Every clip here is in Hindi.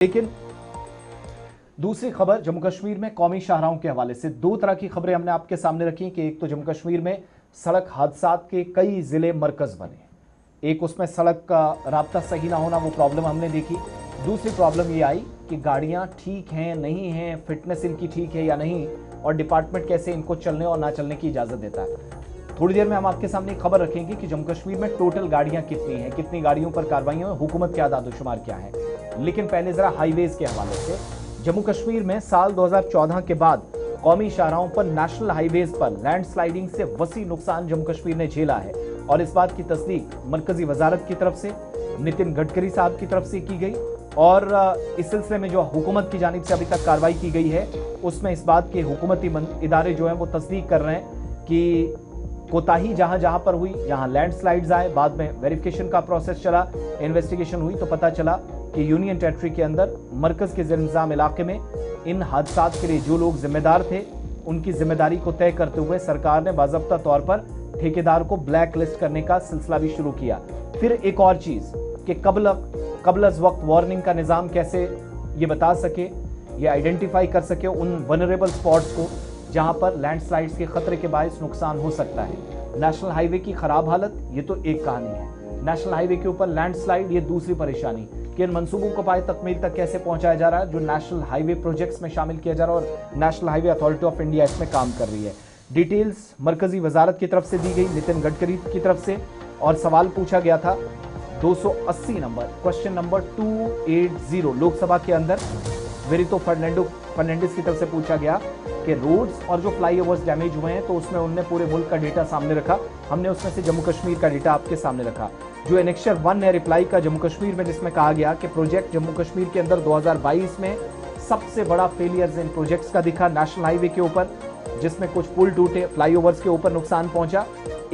लेकिन दूसरी खबर जम्मू कश्मीर में कौमी शाहराहों के हवाले से दो तरह की खबरें हमने आपके सामने रखी कि एक तो जम्मू कश्मीर में सड़क हादसात के कई जिले मरकज बने, एक उसमें सड़क का राब्ता सही ना होना, वो प्रॉब्लम हमने देखी। दूसरी प्रॉब्लम ये आई कि गाड़ियां ठीक हैं नहीं हैं, फिटनेस इनकी ठीक है या नहीं, और डिपार्टमेंट कैसे इनको चलने और ना चलने की इजाजत देता है। थोड़ी देर में हम आपके सामने खबर रखेंगे कि जम्मू कश्मीर में टोटल गाड़ियां कितनी हैं, कितनी गाड़ियों पर कार्रवाइयां, हुकूमत के आदादोशुमार क्या है। लेकिन पहले जरा हाईवेज के हवाले से, जम्मू कश्मीर में साल 2014 के बाद कौमी शाहराहों पर नेशनल हाईवेज पर लैंडस्लाइडिंग से वसी नुकसान जम्मू कश्मीर ने झेला है, और इस बात की तस्दीक मरकजी वजारत की तरफ से, नितिन गडकरी साहब की तरफ से की गई। और इस सिलसिले में जो हुकूमत की जानिब से अभी तक कार्रवाई की गई है, उसमें इस बात के हुकूमती इदारे जो हैं वो तस्दीक कर रहे हैं कि कोताही जहां जहां पर हुई, जहां लैंडस्लाइड्स आए, बाद में वेरिफिकेशन का प्रोसेस चला, इन्वेस्टिगेशन हुई तो पता चला कि यूनियन टेरिटरी के अंदर मरकज के ज़ेर-इंतज़ाम इलाके में इन हादसात के लिए जो लोग जिम्मेदार थे उनकी जिम्मेदारी को तय करते हुए सरकार ने बाज़ाब्ता तौर पर ठेकेदार को ब्लैक लिस्ट करने का सिलसिला भी शुरू किया। फिर एक और चीज कि कबल वक्त वार्निंग का निज़ाम कैसे ये बता सके, ये आइडेंटिफाई कर सके उन वनरेबल स्पॉट्स को जहां पर लैंडस्लाइड्स के खतरे के बायस नुकसान हो सकता है। नेशनल हाईवे की खराब हालत ये तो एक कहानी है, नेशनल हाईवे के ऊपर लैंडस्लाइड ये दूसरी परेशानी कि इन मंसूबों को पाए तकमील तक कैसे पहुंचाया जा रहा है, जो नेशनल हाईवे प्रोजेक्ट्स में शामिल किया जा रहा है और national highway authority of India इसमें काम कर रही है। डिटेल्स मरकजी वजारत की तरफ से दी गई, नितिन गडकरी की तरफ से, और सवाल पूछा गया था 280 नंबर, क्वेश्चन नंबर 280 लोकसभा के अंदर वेरितो फर्नांडिस की तरफ से पूछा गया कि रोड्स और जो फ्लाईओवर्स डैमेज हुए हैं तो उसमें उन्होंने पूरे मुल्क का डेटा सामने रखा, हमने उसमें से जम्मू कश्मीर का डेटा आपके सामने रखा। जो एनेक्चर 1 है रिप्लाई का जम्मू कश्मीर में, जिसमें कहा गया कि प्रोजेक्ट जम्मू कश्मीर के अंदर 2022 में सबसे बड़ा फेलियर्स इन प्रोजेक्ट्स का दिखा नेशनल हाईवे के ऊपर, जिसमें कुछ पुल टूटे, फ्लाईओवर्स के ऊपर नुकसान पहुंचा।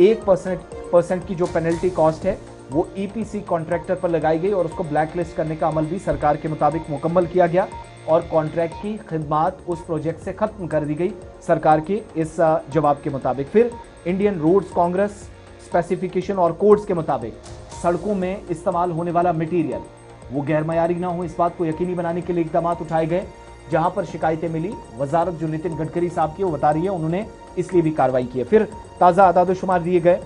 1% की जो पेनल्टी कॉस्ट है वो ईपीसी कॉन्ट्रैक्टर पर लगाई गई और उसको ब्लैकलिस्ट करने का अमल भी सरकार के मुताबिक मुकम्मल किया गया और कॉन्ट्रैक्ट की खिदमात उस प्रोजेक्ट से खत्म कर दी गई सरकार के इस जवाब के मुताबिक। फिर इंडियन रोड्स कांग्रेस स्पेसिफिकेशन और कोड्स के मुताबिक सड़कों में इस्तेमाल होने वाला मटीरियल वो गैरमयारी ना हो, इस बात को यकीनी बनाने के लिए इकदाम उठाए गए। जहां पर शिकायतें मिली, वजारत जो नितिन गडकरी साहब की वो बता रही है उन्होंने इसलिए भी कार्रवाई की है। फिर ताज़ा आदादोशुमार दिए गए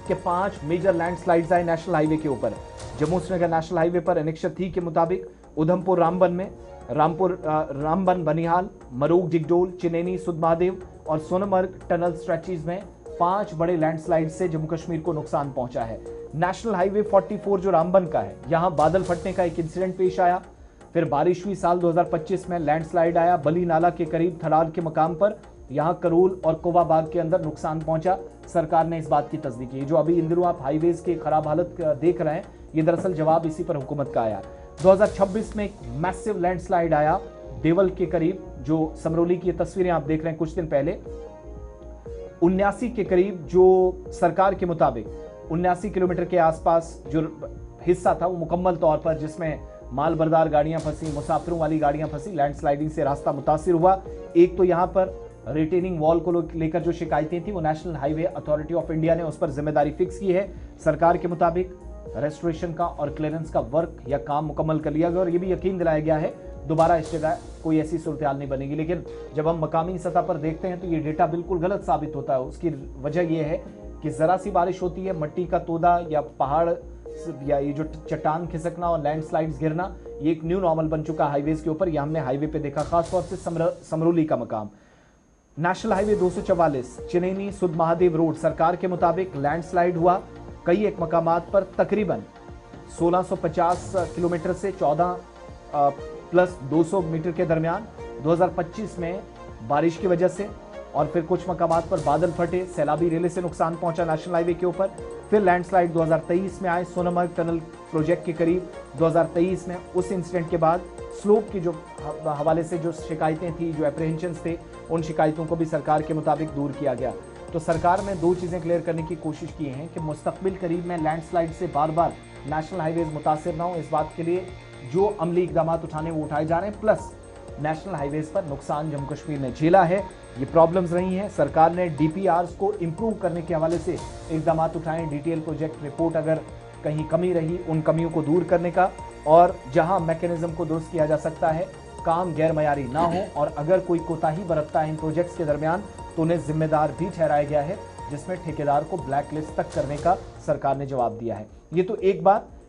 कि 5 मेजर लैंडस्लाइड्स आए नेशनल हाईवे के ऊपर। जम्मू श्रीनगर नेशनल हाईवे पर एनेक्चर 3 के मुताबिक उधमपुर रामबन में, रामबन बनिहाल, मरोग जिगडोल, चिनेनी सुधमहादेव और सोनमर्ग टनल स्ट्रेचेज में 5 बड़े लैंडस्लाइड से जम्मू कश्मीर को नुकसान पहुंचा है। नेशनल हाईवे 44 जो रामबन का है, यहां बादल फटने का एक इंसिडेंट पेश आया। फिर बारिश हुई साल 2025 में, लैंडस्लाइड आया बली नाला के करीब थरार के मकाम पर, यहां करोल और कोबा बाग के अंदर नुकसान पहुंचा। सरकार ने इस बात की तस्दीक की। जो अभी इन दिनों आप हाईवेज की खराब हालत देख रहे हैं, ये दरअसल जवाब इसी पर हुकूमत का आया। 2026 में एक मैसिव लैंडस्लाइड आया देवल के करीब, जो समरोली की तस्वीरें आप देख रहे हैं कुछ दिन पहले, 79 के करीब, जो सरकार के मुताबिक 79 किलोमीटर के आसपास जो हिस्सा था वो मुकम्मल तौर पर, जिसमें माल बरदार गाड़ियां फंसी, मुसाफिरों वाली गाड़ियां फंसी, लैंडस्लाइडिंग से रास्ता मुतासिर हुआ। एक तो यहां पर रिटेनिंग वॉल को लेकर जो शिकायतें थी वो national highway authority of India ने उस पर जिम्मेदारी फिक्स की है। सरकार के मुताबिक रेस्टोरेशन का और क्लियरेंस का वर्क या काम मुकम्मल कर लिया गया और ये भी यकीन दिलाया गया है दोबारा इस जगह कोई ऐसी सूरत हाल नहीं बनेगी। लेकिन जब हम मकामी सतह पर देखते हैं तो ये डेटा बिल्कुल गलत साबित होता है। उसकी वजह यह है कि जरा सी बारिश होती है, मट्टी का तोदा या पहाड़ या ये जो चट्टान खिसकना और लैंडस्लाइड्स गिरना, ये एक न्यू नॉर्मल बन चुका है हाईवेज के ऊपर। यह हमने हाईवे पे देखा, खासतौर से समरोली का मकाम। नेशनल हाईवे 244 चिनेनी सुधमहादेव रोड, सरकार के मुताबिक लैंडस्लाइड हुआ कई एक मकामात पर, तकरीबन 1650 किलोमीटर से 14 प्लस 200 मीटर के दरमियान 2025 में बारिश की वजह से, और फिर कुछ मकामात पर बादल फटे, सैलाबी रेले से नुकसान पहुंचा नेशनल हाईवे के ऊपर। फिर लैंडस्लाइड 2023 में आए सोनमर्ग टनल प्रोजेक्ट के करीब 2023 में। उस इंसिडेंट के बाद स्लोप की जो हवाले से जो शिकायतें थी, जो एप्रीहेंशंस थे, उन शिकायतों को भी सरकार के मुताबिक दूर किया गया। तो सरकार ने 2 चीज़ें क्लियर करने की कोशिश की हैं कि मुस्तकबिल करीब में लैंडस्लाइड से बार बार नेशनल हाईवेज मुतासिर ना हो, इस बात के लिए जो अमली इकदाम उठाने वो उठाए जा रहे हैं। प्लस नेशनल हाईवेज पर नुकसान जम्मू कश्मीर ने झेला है, ये प्रॉब्लम्स रही हैं। सरकार ने डीपीआरस को इम्प्रूव करने के हवाले से इकदाम उठाए। डिटेल प्रोजेक्ट रिपोर्ट अगर कहीं कमी रही उन कमियों को दूर करने का, और जहां मैकेनिज्म को दुरुस्त किया जा सकता है, काम गैरमयारी ना हो और अगर कोई कोताही बरतता है इन प्रोजेक्ट्स के दरमियान तो उन्हें जिम्मेदार भी ठहराया गया है, जिसमें ठेकेदार को ब्लैकलिस्ट तक करने का सरकार ने जवाब दिया है। ये तो एक बात।